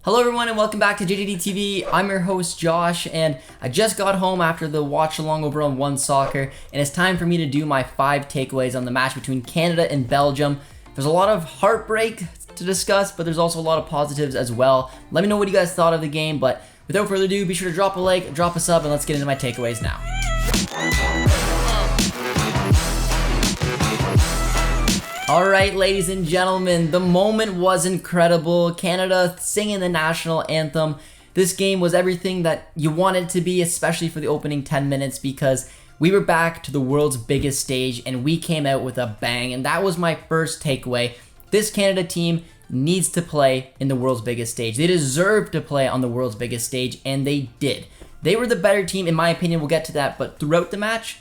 Hello everyone and welcome back to JJD TV. I'm your host Josh and I just got home after the watch along over on One Soccer and it's time for me to do my 5 takeaways on the match between Canada and Belgium. There's a lot of heartbreak to discuss, but there's also a lot of positives as well. Let me know what you guys thought of the game, but without further ado, be sure to drop a like, drop a sub, and let's get into my takeaways now. Alright, ladies and gentlemen, the moment was incredible. Canada singing the national anthem. This game was everything that you wanted it to be, especially for the opening 10 minutes, because we were back to the world's biggest stage and we came out with a bang, and that was my first takeaway. This Canada team needs to play in the world's biggest stage. They deserve to play on the world's biggest stage, and they did. They were the better team, in my opinion. We'll get to that, but throughout the match,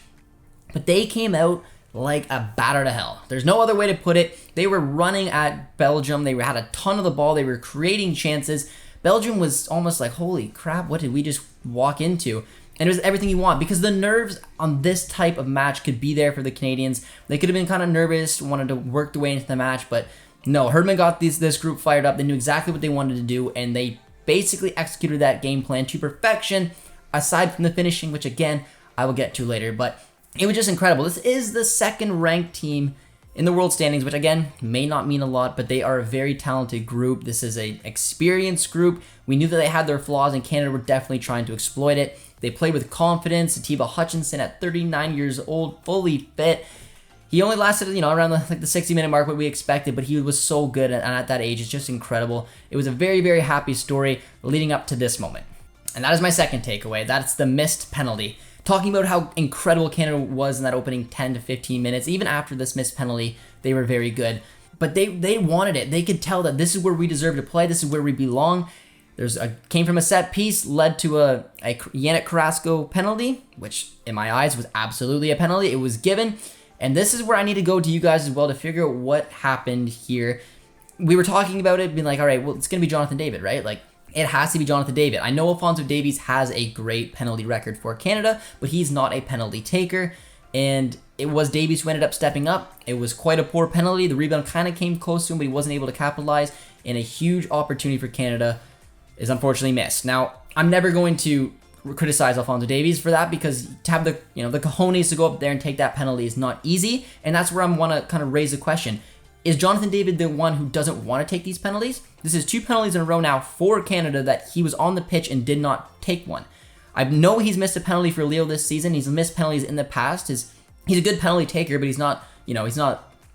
they came out like a batter to hell. There's no other way to put it. They were running at Belgium. They had a ton of the ball. They were creating chances. Belgium was almost like, holy crap, what did we just walk into? And it was everything you want, because the nerves on this type of match could be there for the Canadians. They could have been kind of nervous, wanted to work their way into the match, but no, Herdman got this group fired up. They knew exactly what they wanted to do, and they basically executed that game plan to perfection, aside from the finishing, which again, I will get to later, but it was just incredible. This is the second ranked team in the world standings, which again, may not mean a lot, but they are a very talented group. This is an experienced group. We knew that they had their flaws, and Canada were definitely trying to exploit it. They played with confidence. Atiba Hutchinson at 39 years old, fully fit. He only lasted, around the 60-minute mark, what we expected, but he was so good, and at that age, it's just incredible. It was a very, very happy story leading up to this moment. And that is my second takeaway. That's the missed penalty. Talking about how incredible Canada was in that opening 10 to 15 minutes. Even after this missed penalty, they were very good. But they wanted it. They could tell that this is where we deserve to play. This is where we belong. Came from a set piece, led to a Yannick Carrasco penalty, which in my eyes was absolutely a penalty. It was given. And this is where I need to go to you guys as well to figure out what happened here. We were talking about it, being like, all right, well, it's going to be Jonathan David, right? It has to be Jonathan David. I know Alphonso Davies has a great penalty record for Canada, but he's not a penalty taker. And it was Davies who ended up stepping up. It was quite a poor penalty. The rebound kind of came close to him, but he wasn't able to capitalize. And a huge opportunity for Canada is unfortunately missed. Now, I'm never going to criticize Alphonso Davies for that, because to have the cojones to go up there and take that penalty is not easy. And that's where I want to kind of raise a question. Is Jonathan David the one who doesn't want to take these penalties? This is 2 penalties in a row now for Canada that he was on the pitch and did not take one. I know he's missed a penalty for Leo this season. He's missed penalties in the past. He's a good penalty taker, but he's not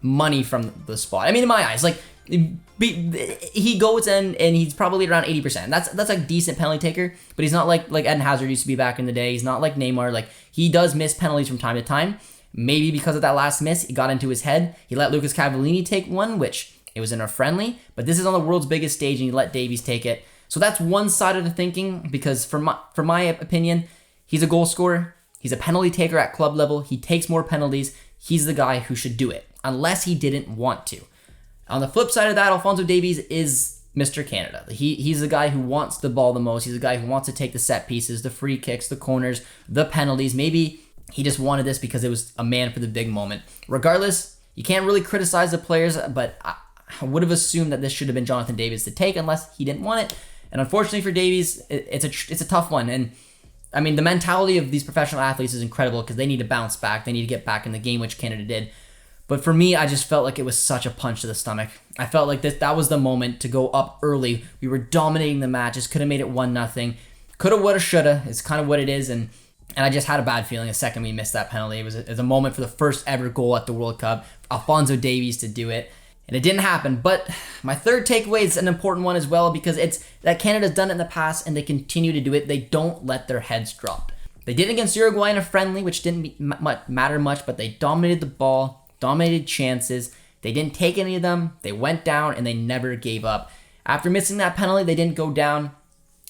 money from the spot. I mean, in my eyes, he goes and he's probably around 80%. That's a decent penalty taker, but he's not like Eden Hazard used to be back in the day. He's not like Neymar. He does miss penalties from time to time. Maybe because of that last miss, it got into his head. He let Lucas Cavallini take one, which it was in a friendly, but this is on the world's biggest stage and he let Davies take it. So that's one side of the thinking, because for my opinion, he's a goal scorer. He's a penalty taker at club level. He takes more penalties. He's the guy who should do it, unless he didn't want to. On the flip side of that, Alphonso Davies is Mr. Canada. He's the guy who wants the ball the most. He's the guy who wants to take the set pieces, the free kicks, the corners, the penalties. Maybe he just wanted this because it was a man for the big moment. Regardless, you can't really criticize the players, but I would have assumed that this should have been Jonathan Davies to take, unless he didn't want it. And unfortunately for Davies, it's a tough one. And I mean, the mentality of these professional athletes is incredible, because they need to bounce back. They need to get back in the game, which Canada did. But for me, I just felt like it was such a punch to the stomach. I felt like that was the moment to go up early. We were dominating the match. Just could have made it 1-0. Coulda, woulda, shoulda. It's kind of what it is. And I just had a bad feeling the second we missed that penalty. It was a moment for the first ever goal at the World Cup. Alphonso Davies to do it. And it didn't happen. But my third takeaway is an important one as well, because it's that Canada's done it in the past and they continue to do it. They don't let their heads drop. They did it against Uruguay in a friendly, which didn't matter much, but they dominated the ball, dominated chances. They didn't take any of them. They went down and they never gave up. After missing that penalty, they didn't go down.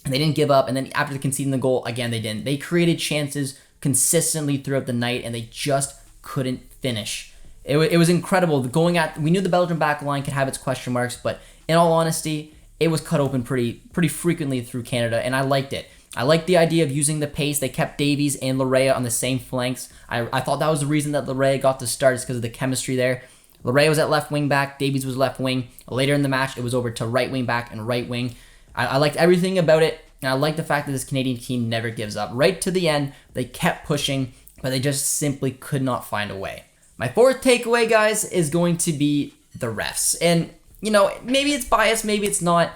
And they didn't give up, and then after conceding the goal, again, they didn't. They created chances consistently throughout the night, and they just couldn't finish. It was incredible. We knew the Belgian back line could have its question marks, but in all honesty, it was cut open pretty frequently through Canada, and I liked it. I liked the idea of using the pace. They kept Davies and Larea on the same flanks. I thought that was the reason that Larea got the start, is because of the chemistry there. Larea was at left wing back, Davies was left wing. Later in the match, it was over to right wing back and right wing. I liked everything about it, and I like the fact that this Canadian team never gives up. Right to the end, they kept pushing, but they just simply could not find a way. My fourth takeaway, guys, is going to be the refs. And, you know, maybe it's biased, maybe it's not,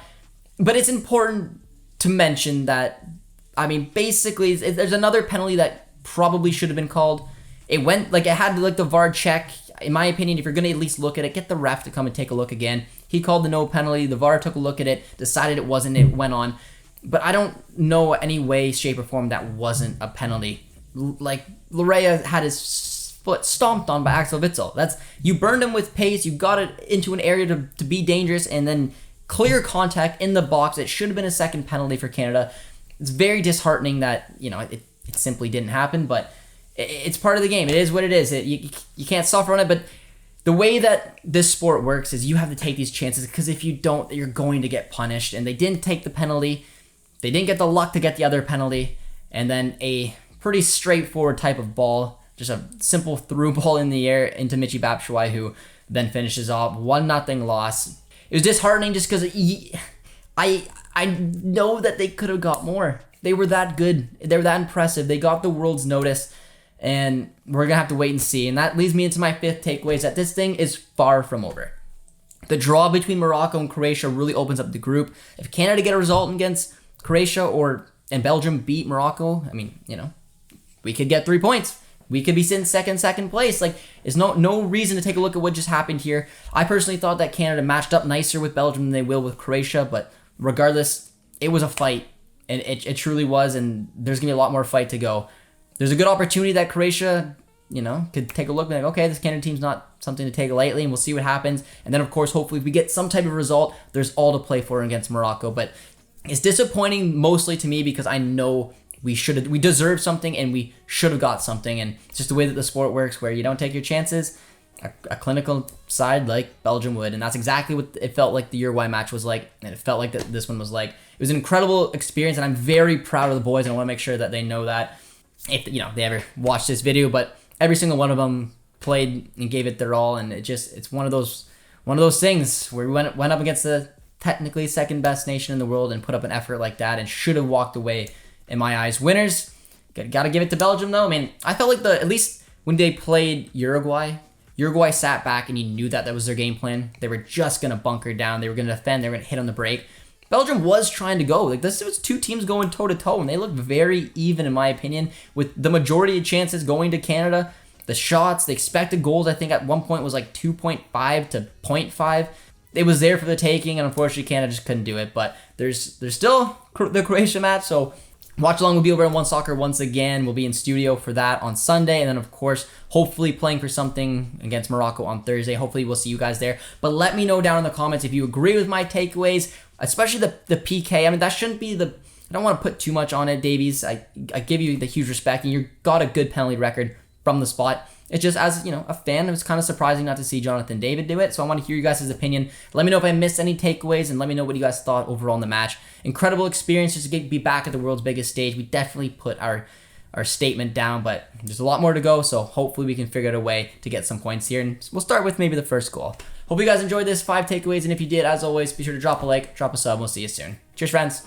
but it's important to mention that, I mean, basically, there's another penalty that probably should have been called. It had like the VAR check. In my opinion, if you're going to at least look at it, get the ref to come and take a look again. He called the no penalty. The VAR took a look at it, decided it wasn't, it went on. But I don't know any way, shape, or form that wasn't a penalty. Like, Larea had his foot stomped on by Axel Witsel. You burned him with pace, you got it into an area to be dangerous, and then clear contact in the box. It should have been a second penalty for Canada. It's very disheartening that, you know, it simply didn't happen, but it's part of the game. It is what it is. You can't suffer on it, but the way that this sport works is you have to take these chances, because if you don't, you're going to get punished. And they didn't take the penalty. They didn't get the luck to get the other penalty. And then a pretty straightforward type of ball, just a simple through ball in the air into Michy Batshuayi, who then finishes off 1-0 loss. It was disheartening just because I know that they could have got more. They were that good. They were that impressive. They got the world's notice. And we're going to have to wait and see. And that leads me into my fifth takeaway, is that this thing is far from over. The draw between Morocco and Croatia really opens up the group. If Canada get a result against Croatia and Belgium beat Morocco, I mean, you know, we could get 3 points. We could be sitting second place. Like, there's no reason to take a look at what just happened here. I personally thought that Canada matched up nicer with Belgium than they will with Croatia. But regardless, it was a fight. And it truly was. And there's going to be a lot more fight to go. There's a good opportunity that Croatia, you know, could take a look and be like, okay, this Canada team's not something to take lightly, and we'll see what happens. And then, of course, hopefully if we get some type of result, there's all to play for against Morocco. But it's disappointing mostly to me because I know we deserve something and we should have got something. And it's just the way that the sport works, where you don't take your chances. A clinical side like Belgium would, and that's exactly what it felt like the Uruguay match was like, and it felt like that this one was like. It was an incredible experience, and I'm very proud of the boys, and I want to make sure that they know that. If you know they ever watch this video, but every single one of them played and gave it their all, and it's one of those things where we went up against the technically second best nation in the world and put up an effort like that, and should have walked away in my eyes winners. Gotta give it to Belgium though. I mean, I felt like at least when they played Uruguay sat back and you knew that was their game plan. They were just gonna bunker down, they were gonna defend, they were gonna hit on the break. Belgium was trying to go. Like, this was two teams going toe-to-toe, and they looked very even, in my opinion, with the majority of chances going to Canada. The shots, the expected goals, I think at one point was like 2.5 to 0.5. It was there for the taking, and unfortunately Canada just couldn't do it. But there's still the Croatia match, so watch along. We'll be over at One Soccer once again. We'll be in studio for that on Sunday, and then, of course, hopefully playing for something against Morocco on Thursday. Hopefully we'll see you guys there. But let me know down in the comments if you agree with my takeaways, especially the PK. I mean, that shouldn't be I don't want to put too much on it, Davies. I give you the huge respect, and you got a good penalty record from the spot. It's just, as you know, a fan, it was kind of surprising not to see Jonathan David do it. So I want to hear you guys' opinion. Let me know if I missed any takeaways, and let me know what you guys thought overall in the match. Incredible experience just to be back at the world's biggest stage. We definitely put our statement down, but there's a lot more to go. So hopefully we can figure out a way to get some points here. And we'll start with maybe the first goal. Hope you guys enjoyed this 5 takeaways, and if you did, as always, be sure to drop a like, drop a sub. We'll see you soon. Cheers, friends.